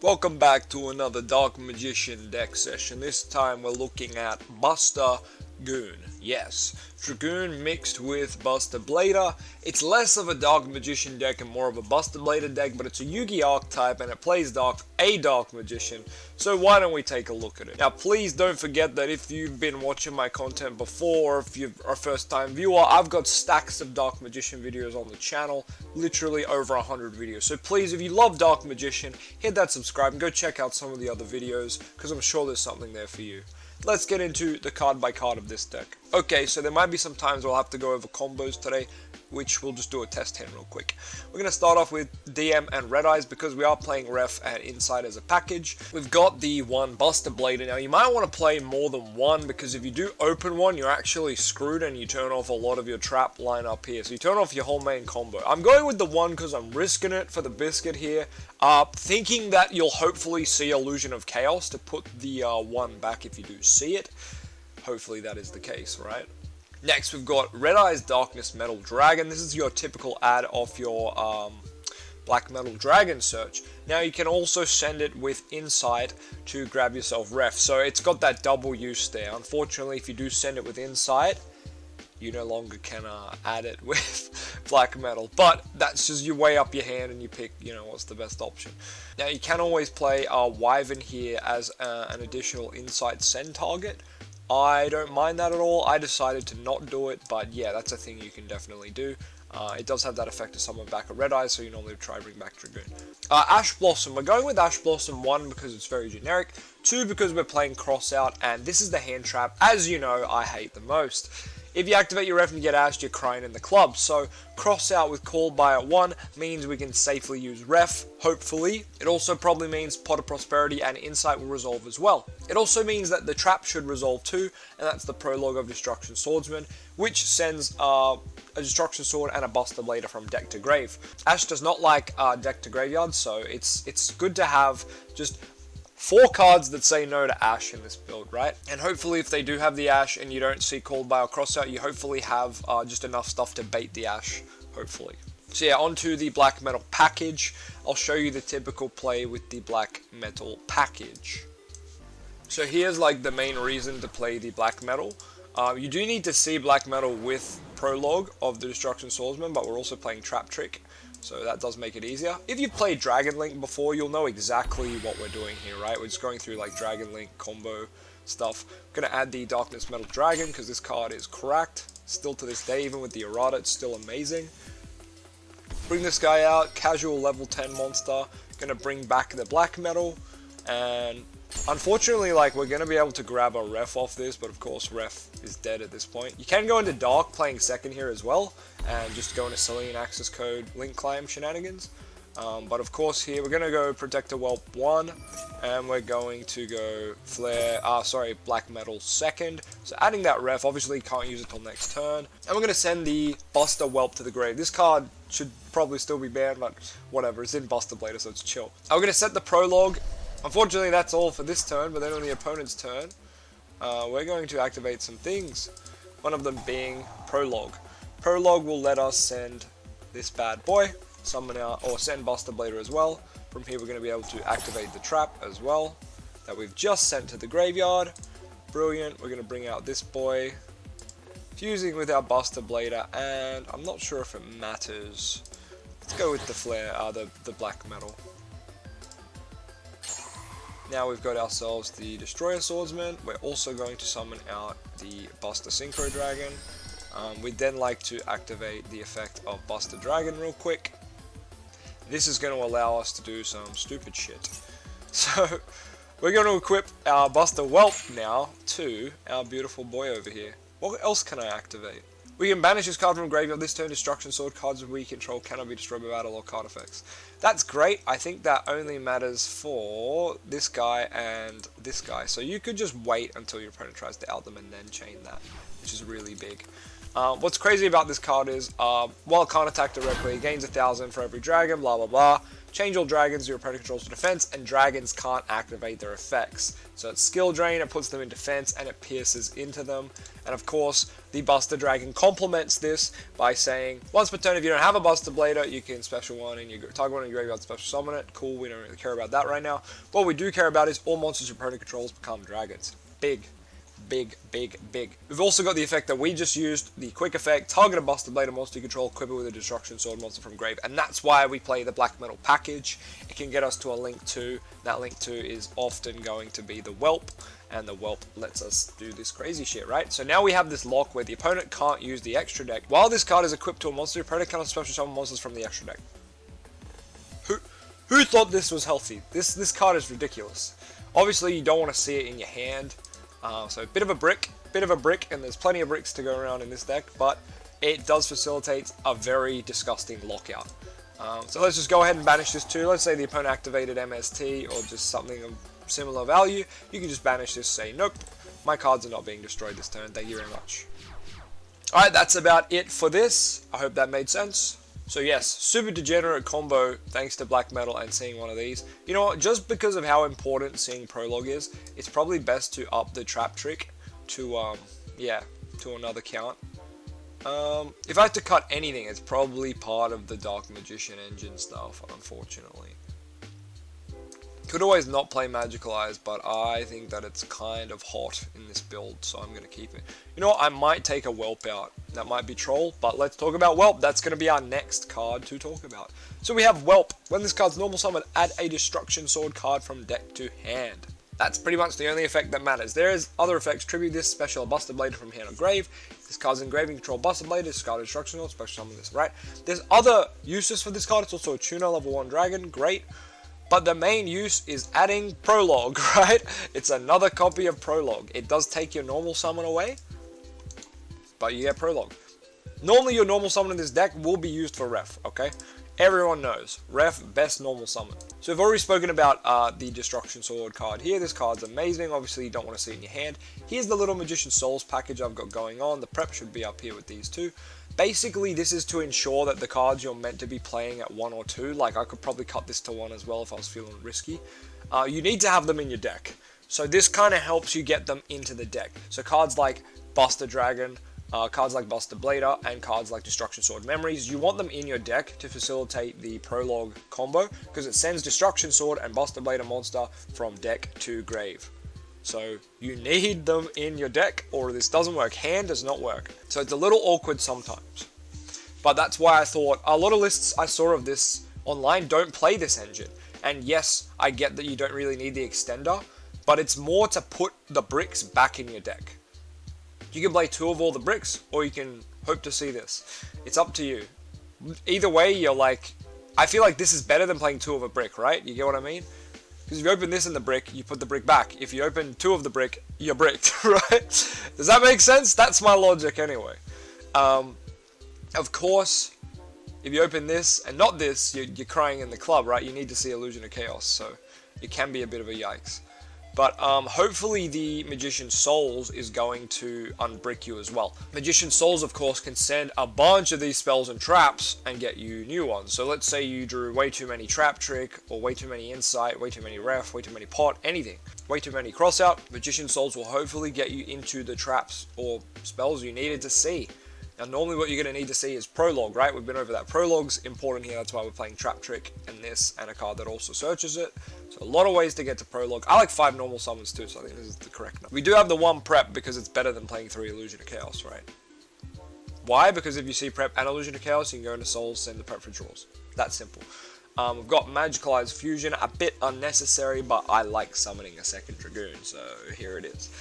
Welcome back to another Dark Magician deck session. This time we're looking at Dragoon. Yes, Dragoon mixed with Buster Blader. It's less of a Dark Magician deck and more of a Buster Blader deck, but it's a Yugioh archetype and it plays a Dark Magician, so why don't we take a look at it. Now please don't forget that if you've been watching my content before, or if you're a first time viewer, I've got stacks of Dark Magician videos on the channel, literally over 100 videos. So please, if you love Dark Magician, hit that subscribe and go check out some of the other videos, because I'm sure there's something there for you. Let's get into the card by card of this deck. Okay, so there might be some times where I'll have to go over combos today, which we'll just do a test hand real quick. We're going to start off with DM and Red Eyes because we are playing Ref and Inside as a package. We've got the one Buster Blader. Now you might want to play more than one because if you do open one, you're actually screwed and you turn off a lot of your trap line up here. So you turn off your whole main combo. I'm going with the one because I'm risking it for the biscuit here. Thinking that you'll hopefully see Illusion of Chaos to put the one back if you do see it. Hopefully that is the case, right? Next, we've got Red Eyes Darkness Metal Dragon. This is your typical ad off your Black Metal Dragon search. Now, you can also send it with Insight to grab yourself Ref. So, it's got that double use there. Unfortunately, if you do send it with Insight, you no longer can add it with Black Metal. But that's just you weigh up your hand and you pick, what's the best option. Now, you can always play Wyvern here as an additional Insight send target. I don't mind that at all. I decided to not do it, but yeah, that's a thing you can definitely do. It does have that effect to summon back a Red Eyes, so you normally try to bring back Dragoon. Ash Blossom. We're going with Ash Blossom 1 because it's very generic, 2 because we're playing Cross Out, and this is the hand trap, as you know, I hate the most. If you activate your Ref and you get ashed, you're crying in the club. So, Cross Out with Called by at 1 means we can safely use Ref, hopefully. It also probably means Pot of Prosperity and Insight will resolve as well. It also means that the trap should resolve too, and that's the Prologue of Destruction Swordsman, which sends a Destruction Sword and a Buster Blader from deck to grave. Ash does not like deck to graveyard, so it's good to have just 4 cards that say no to Ash in this build, right? And hopefully if they do have the Ash and you don't see Called by or Crossout, you hopefully have just enough stuff to bait the Ash, hopefully. So yeah, onto the Black Metal package. I'll show you the typical play with the Black Metal package. So here's like the main reason to play the Black Metal. You do need to see Black Metal with Prologue of the Destruction Swordsman, but we're also playing Trap Trick. So that does make it easier. If you've played Dragon Link before, you'll know exactly what we're doing here, right? We're just going through like Dragon Link combo stuff. I'm going to add the Darkness Metal Dragon because this card is cracked. Still to this day, even with the errata, it's still amazing. Bring this guy out, casual level 10 monster. Going to bring back the Black Metal. And unfortunately, like, we're going to be able to grab a Ref off this, but of course Ref is dead at this point. You can go into Dark playing second here as well, and just go into Cillian Access Code Link Climb shenanigans. But of course here we're going to go Protector Whelp 1, and we're going to go Black Metal second. So adding that Ref, obviously you can't use it till next turn. And we're going to send the Buster Whelp to the grave. This card should probably still be banned, but whatever, it's in Buster Blader, so it's chill. We're going to set the Prologue. Unfortunately, that's all for this turn, but then on the opponent's turn, we're going to activate some things. One of them being Prologue. Prologue will let us send this bad boy, summon out, or send Buster Blader as well. From here, we're going to be able to activate the trap as well, that we've just sent to the graveyard. Brilliant. We're going to bring out this boy, fusing with our Buster Blader, and I'm not sure if it matters. Let's go with the Flare, the Black Metal. Now we've got ourselves the Destroyer Swordsman. We're also going to summon out the Buster Synchro Dragon. We'd then like to activate the effect of Buster Dragon real quick. This is going to allow us to do some stupid shit. So we're going to equip our Buster Whelp now to our beautiful boy over here. What else can I activate? We can banish this card from graveyard. This turn, Destruction Sword cards we control cannot be destroyed by battle or card effects. That's great. I think that only matters for this guy and this guy. So you could just wait until your opponent tries to out them and then chain that, which is really big. What's crazy about this card is, while it can't attack directly, it gains 1,000 for every dragon, blah blah blah. change all dragons your opponent controls to defense, and dragons can't activate their effects. So it's skill drain, it puts them in defense, and it pierces into them. And of course, the Buster Dragon complements this by saying, once per turn, if you don't have a Buster Blader, you can special one in your target one in your graveyard, special summon it. Cool, we don't really care about that right now. What we do care about is all monsters your opponent controls become dragons. Big. Big, big, big. We've also got the effect that we just used, the quick effect, target a Buster Blader monster you control, equip it with a Destruction Sword monster from grave, and that's why we play the Black Metal package. It can get us to a link 2. That link 2 is often going to be the Whelp, and the Whelp lets us do this crazy shit, right? So now we have this lock where the opponent can't use the extra deck. While this card is equipped to a monster, your opponent cannot special summon monsters from the extra deck. Who thought this was healthy? This card is ridiculous. Obviously, you don't want to see it in your hand. So bit of a brick, and there's plenty of bricks to go around in this deck, but it does facilitate a very disgusting lockout. So let's just go ahead and banish this too. Let's say the opponent activated MST or just something of similar value. You can just banish this, say, nope, my cards are not being destroyed this turn, thank you very much. Alright, that's about it for this. I hope that made sense. So yes, super degenerate combo thanks to Black Metal and seeing one of these. You know what, just because of how important seeing Prologue is, it's probably best to up the trap trick to, to another count. If I had to cut anything, it's probably part of the Dark Magician engine stuff, unfortunately. Could always not play Magical Eyes, but I think that it's kind of hot in this build, so I'm going to keep it. You know what, I might take a Whelp out. That might be Troll, but let's talk about Whelp. That's going to be our next card to talk about. So we have Whelp. When this card's normal summon, add a Destruction Sword card from deck to hand. That's pretty much the only effect that matters. There is other effects. Tribute this, special Buster Blader from hand or grave. This card's engraving, control Buster Blader, discard a Destruction Sword, special summon this, right? There's other uses for this card. It's also a tuner, level 1 dragon, great. But the main use is adding Prologue, right? It's another copy of Prologue. It does take your normal summon away, but you get Prologue. Normally your normal summon in this deck will be used for Ref, okay? Everyone knows. Ref, best normal summon. So we've already spoken about the Destruction Sword card here. This card's amazing. Obviously you don't want to see it in your hand. Here's the Little Magician Souls package I've got going on. The prep should be up here with these two. Basically, this is to ensure that the cards you're meant to be playing at 1 or 2, like I could probably cut this to 1 as well if I was feeling risky, you need to have them in your deck. So this kind of helps you get them into the deck. So cards like Buster Dragon, cards like Buster Blader, and cards like Destruction Sword Memories, you want them in your deck to facilitate the Prologue combo, because it sends Destruction Sword and Buster Blader monster from deck to grave. So you need them in your deck or this doesn't work. Hand does not work. So it's a little awkward sometimes. But that's why I thought a lot of lists I saw of this online don't play this engine. And yes, I get that you don't really need the extender, but it's more to put the bricks back in your deck. You can play 2 of all the bricks, or you can hope to see this. It's up to you. Either way, you're like, I feel like this is better than playing 2 of a brick, right? You get what I mean? Because if you open this in the brick, you put the brick back. If you open 2 of the brick, you're bricked, right? Does that make sense? That's my logic anyway. Of course, if you open this and not this, you're crying in the club, right? You need to see Illusion of Chaos, so it can be a bit of a yikes. But hopefully the Magician Souls is going to unbrick you as well. Magician Souls, of course, can send a bunch of these spells and traps and get you new ones. So let's say you drew way too many Trap Trick, or way too many Insight, way too many Ref, way too many Pot, anything. Way too many Crossout. Magician Souls will hopefully get you into the traps or spells you needed to see. Now normally what you're going to need to see is Prologue, right? We've been over that. Prologue's important here, that's why we're playing Trap Trick and this, and a card that also searches it. So a lot of ways to get to Prologue. I like 5 normal summons too, so I think this is the correct number. We do have the 1 prep because it's better than playing 3 Illusion of Chaos, right? Why? Because if you see prep and Illusion of Chaos, you can go into Souls, send the prep for draws. That simple. We've got Magical Eyes Fusion, a bit unnecessary, but I like summoning a second Dragoon, so here it is.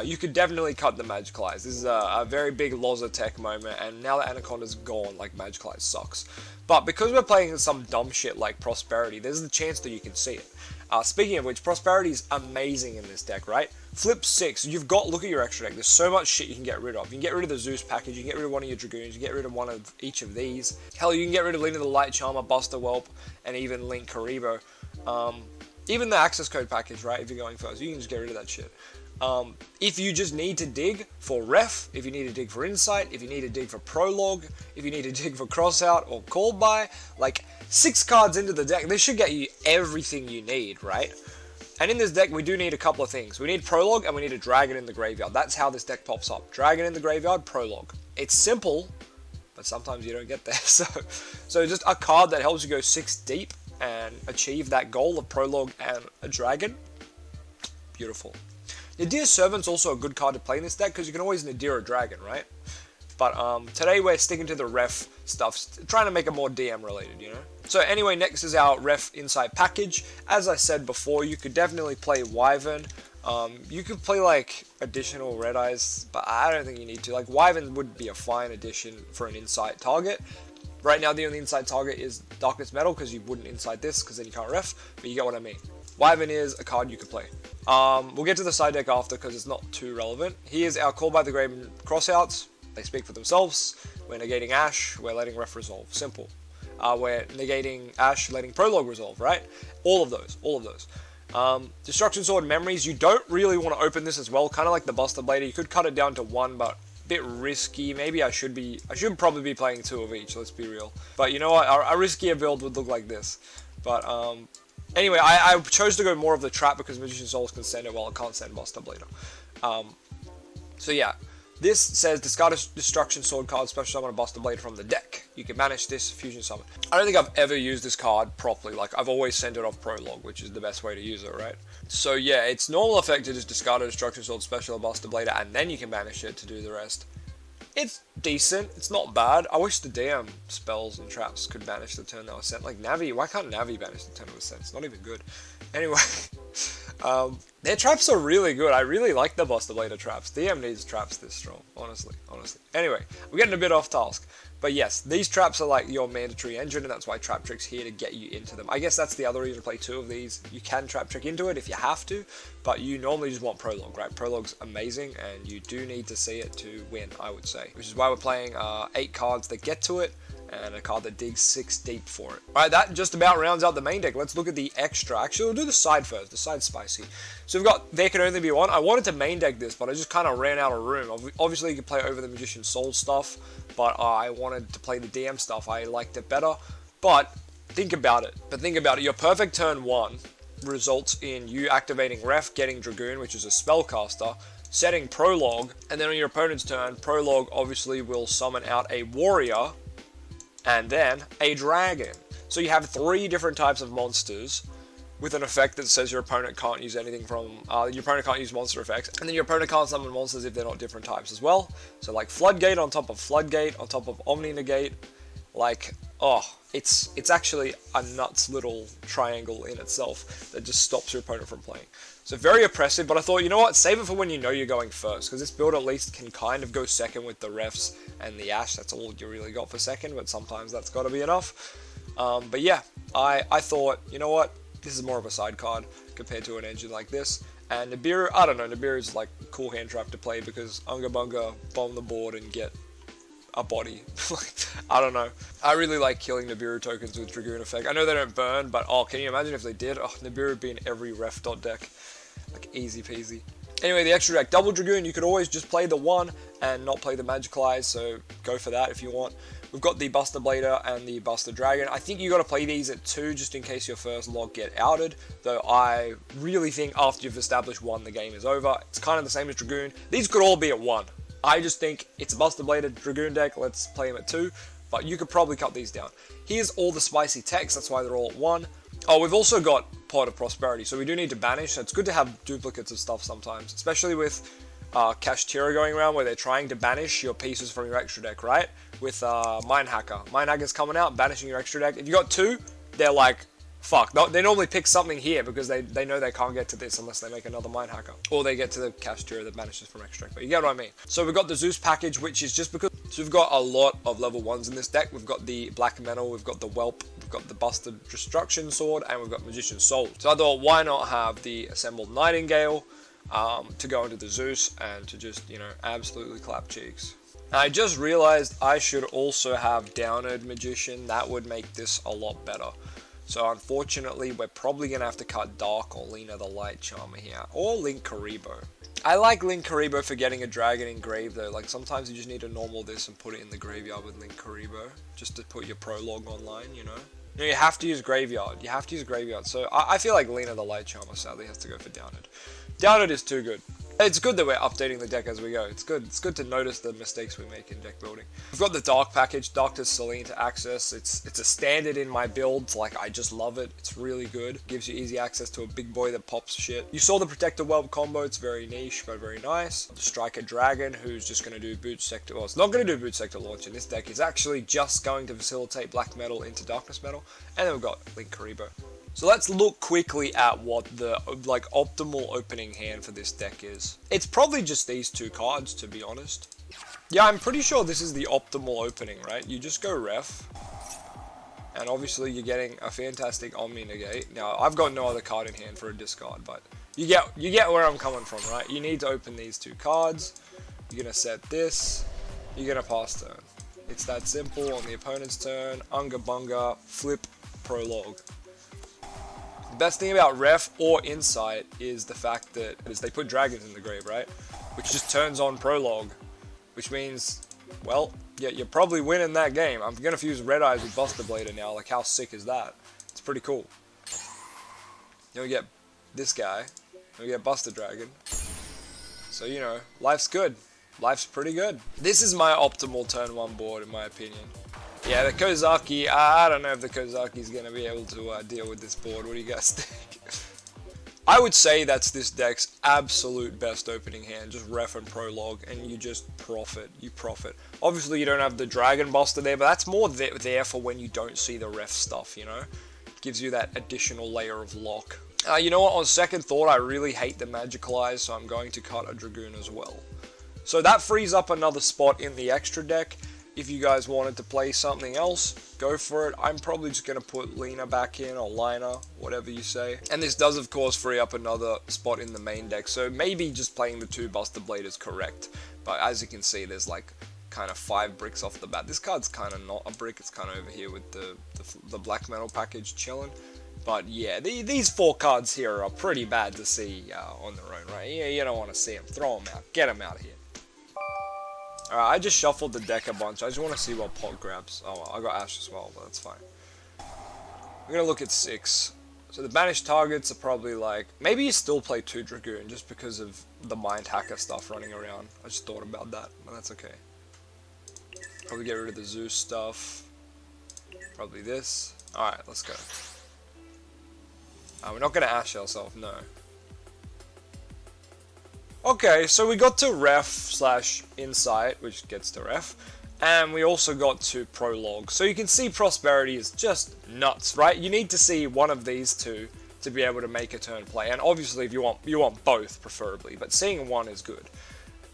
You could definitely cut the Magical Eyes. This is a very big LOZA tech moment, and now that Anaconda's gone, like, Magical Eyes sucks. But because we're playing some dumb shit like Prosperity, there's the chance that you can see it. Speaking of which, Prosperity is amazing in this deck, right? Flip 6, you've got, look at your extra deck, there's so much shit you can get rid of. You can get rid of the Zeus package, you can get rid of one of your Dragoons, you can get rid of one of each of these. Hell, you can get rid of Lena the Light Charmer, Buster Whelp, and even Link Karibo. Even the access code package, right, if you're going first, you can just get rid of that shit. If you just need to dig for ref, if you need to dig for insight, if you need to dig for prologue, if you need to dig for crossout or call by, like 6 cards into the deck, this should get you everything you need, right? And in this deck, we do need a couple of things. We need prologue and we need a dragon in the graveyard. That's how this deck pops up. Dragon in the graveyard, prologue. It's simple, but sometimes you don't get there. So just a card that helps you go 6 deep and achieve that goal of prologue and a dragon. Beautiful. Nadir Servant's also a good card to play in this deck because you can always Nadir a dragon, right? But today we're sticking to the ref stuff, trying to make it more DM related, you know? So anyway, next is our ref insight package. As I said before, you could definitely play Wyvern. You could play like additional Red Eyes, but I don't think you need to. Like Wyvern would be a fine addition for an insight target. Right now the only insight target is Darkness Metal because you wouldn't insight this because then you can't ref, but you get what I mean. Wyvern is a card you could play. We'll get to the side deck after because it's not too relevant. Here's our Call by the Grave crossouts. They speak for themselves. We're negating Ash, we're letting ref resolve. Simple. We're negating Ash, letting prologue resolve, right? All of those. Destruction Sword Memories, you don't really want to open this as well, kind of like the Buster Blader. You could cut it down to 1, but a bit risky. Maybe I should probably be playing 2 of each, let's be real. But you know what, a riskier build would look like this. But anyway, I chose to go more of the trap because Magician's Souls can send it while it can't send Buster Blader. So yeah. This says discard a Destruction Sword card, special summon a Buster Blade from the deck. You can banish this fusion summon. I don't think I've ever used this card properly. Like, I've always sent it off prologue, which is the best way to use it, right? So yeah, its normal effect is just discard a Destruction Sword, special a Buster Blade, and then you can banish it to do the rest. It's decent. It's not bad. I wish the DM spells and traps could banish the turn they were sent. Like Navi, why can't Navi banish the turn it was sent? It's not even good. Anyway, their traps are really good. I really like the Buster Blader traps. DM needs traps this strong, honestly. Anyway, we're getting a bit off task. But yes, these traps are like your mandatory engine, and that's why Trap Trick's here to get you into them. I guess that's the other reason to play 2 of these. You can Trap Trick into it if you have to, but you normally just want Prologue, right? Prologue's amazing, and you do need to see it to win, I would say. Which is why we're playing 8 cards that get to it, and a card that digs 6 deep for it. Alright, that just about rounds out the main deck. Let's look at the extra. Actually, we'll do the side first. The side's spicy. So we've got There Can Only Be One. I wanted to main deck this, but I just kind of ran out of room. Obviously, you can play over the Magician's Soul stuff, but I wanted to play the DM stuff. I liked it better. But think about it. Your perfect turn 1 results in you activating Ref, getting Dragoon, which is a spellcaster, setting Prologue, and then on your opponent's turn, Prologue obviously will summon out a Warrior, and then a Dragon. So you have 3 different types of monsters with an effect that says your opponent can't use anything from, your opponent can't use monster effects, and then your opponent can't summon monsters if they're not different types as well. So like Floodgate on top of Floodgate, on top of Omni Negate, like, oh, it's actually a nuts little triangle in itself that just stops your opponent from playing. So very oppressive, but I thought, you know what, save it for when you know you're going first, because this build at least can kind of go second with the refs and the Ash. That's all you really got for second, but sometimes that's got to be enough. But yeah, I thought, you know what, this is more of a side card compared to an engine like this. And Nibiru, I don't know, Nibiru is like a cool hand trap to play because Unga Bunga bomb the board and get a body. I don't know. I really like killing Nibiru tokens with Dragoon effect. I know they don't burn, but oh, can you imagine if they did? Oh, Nibiru would be in every ref dot deck. Like easy peasy. Anyway, the extra deck, double Dragoon, you could always just play the 1 and not play the Magical Eyes, so go for that if you want. We've got the Buster Blader and the Buster Dragon. I think you got to play these at 2 just in case your first log get outed, though I really think after you've established 1, the game is over. It's kind of the same as Dragoon. These could all be at 1. I just think it's a Buster Blader Dragoon deck, let's play them at 2, but you could probably cut these down. Here's all the spicy text, that's why they're all at 1. Oh, we've also got Pot of Prosperity, so we do need to banish, so it's good to have duplicates of stuff sometimes, especially with Kashtira going around where they're trying to banish your pieces from your extra deck, right? With Mind Hacker. Mind Hacker's coming out, banishing your extra deck. If you got 2, they're like, fuck. They normally pick something here because they know they can't get to this unless they make another Mind Hacker. Or they get to the Kashtira that banishes from extra deck, but you get what I mean. So we've got the Zeus package, which is just because so we've got a lot of level 1s in this deck. We've got the Black Metal, we've got the Whelp, we've got the Buster Destruction Sword, and we've got Magician's Soul. So I thought, why not have the Assembled Nightingale to go into the Zeus and to just, you know, absolutely clap cheeks. And I just realized I should also have Downerd Magician. That would make this a lot better. So unfortunately, we're probably going to have to cut Dark or Lena the Light Charmer here, or Link Karibo. I like Linkuriboh for getting a dragon engraved though. Like sometimes you just need to normal this and put it in the graveyard with Linkuriboh just to put your prologue online, you know? You have to use graveyard. You have to use graveyard. So I feel like Lena the Light Charmer sadly has to go for Downed. Downed is too good. It's good that we're updating the deck as we go. It's good. It's good to notice the mistakes we make in deck building. We've got the Dark package, Doctor Celine to access. It's a standard in my builds. Like, I just love it. It's really good. Gives you easy access to a big boy that pops shit. You saw the Protector Whelp combo. It's very niche, but very nice. The Striker Dragon, who's just going to do Boot Sector. Well, it's not going to do Boot Sector launch in this deck. It's actually just going to facilitate Black Metal into Darkness Metal. And then we've got Linkuriboh. So let's look quickly at what the like optimal opening hand for this deck is. It's probably just these two cards, to be honest. Yeah, I'm pretty sure this is the optimal opening, right? You just go Ref, and obviously you're getting a fantastic Omni Negate. Now, I've got no other card in hand for a discard, but you get where I'm coming from, right? You need to open these two cards. You're gonna set this. You're gonna pass turn. It's that simple. On the opponent's turn, Unga Bunga, flip, prologue. The best thing about Ref or Insight is the fact that they put dragons in the grave, right? Which just turns on prologue, which means, well, yeah, you're probably winning that game. I'm gonna fuse Red Eyes with Buster Blader now. Like, how sick is that? It's pretty cool. Then we get this guy. Then we get Buster Dragon. So, you know, life's good. Life's pretty good. This is my optimal turn 1 board, in my opinion. Yeah, the Kozaki, I don't know if the Kozaki's going to be able to deal with this board. What do you guys think? I would say that's this deck's absolute best opening hand. Just Ref and Prologue, and you just profit. You profit. Obviously, you don't have the Dragon Buster there, but that's more there for when you don't see the Ref stuff, you know? It gives you that additional layer of lock. You know what? On second thought, I really hate the Magical Eyes, so I'm going to cut a Dragoon as well. So that frees up another spot in the extra deck. If you guys wanted to play something else, go for it. I'm probably just going to put Lena back in, or Lina, whatever you say. And this does, of course, free up another spot in the main deck. So maybe just playing the 2 Buster Blade is correct. But as you can see, there's like kind of 5 bricks off the bat. This card's kind of not a brick. It's kind of over here with the Black Metal package chilling. But yeah, these 4 cards here are pretty bad to see on their own, right? You don't want to see them. Throw them out. Get them out of here. Alright, I just shuffled the deck a bunch. I just want to see what pot grabs. Oh, well, I got Ash as well, but that's fine. We're going to look at 6. So the banished targets are probably like... Maybe you still play 2 Dragoon just because of the Mind Hacker stuff running around. I just thought about that, but that's okay. Probably get rid of the Zeus stuff. Probably this. Alright, let's go. We're not going to Ash ourselves, no. Okay, so we got to Ref/Insight, which gets to Ref, and we also got to Prologue. So you can see Prosperity is just nuts, right? You need to see one of these two to be able to make a turn play, and obviously if you want both, preferably, but seeing one is good.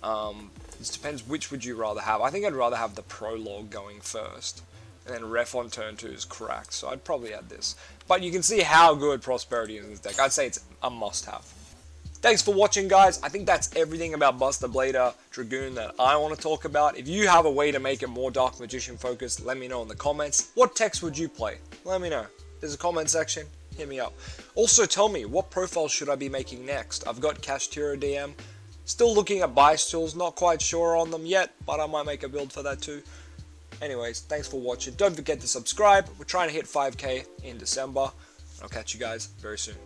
It depends which would you rather have. I think I'd rather have the Prologue going first, and then Ref on turn 2 is cracked, so I'd probably add this. But you can see how good Prosperity is in this deck. I'd say it's a must-have. Thanks for watching, guys. I think that's everything about Buster Blader Dragoon that I want to talk about. If you have a way to make it more Dark Magician focused, let me know in the comments. What techs would you play? Let me know. There's a comment section. Hit me up. Also, tell me, what profiles should I be making next? I've got Kashtira DM. Still looking at Bicycles. Not quite sure on them yet, but I might make a build for that too. Anyways, thanks for watching. Don't forget to subscribe. We're trying to hit 5K in December. I'll catch you guys very soon.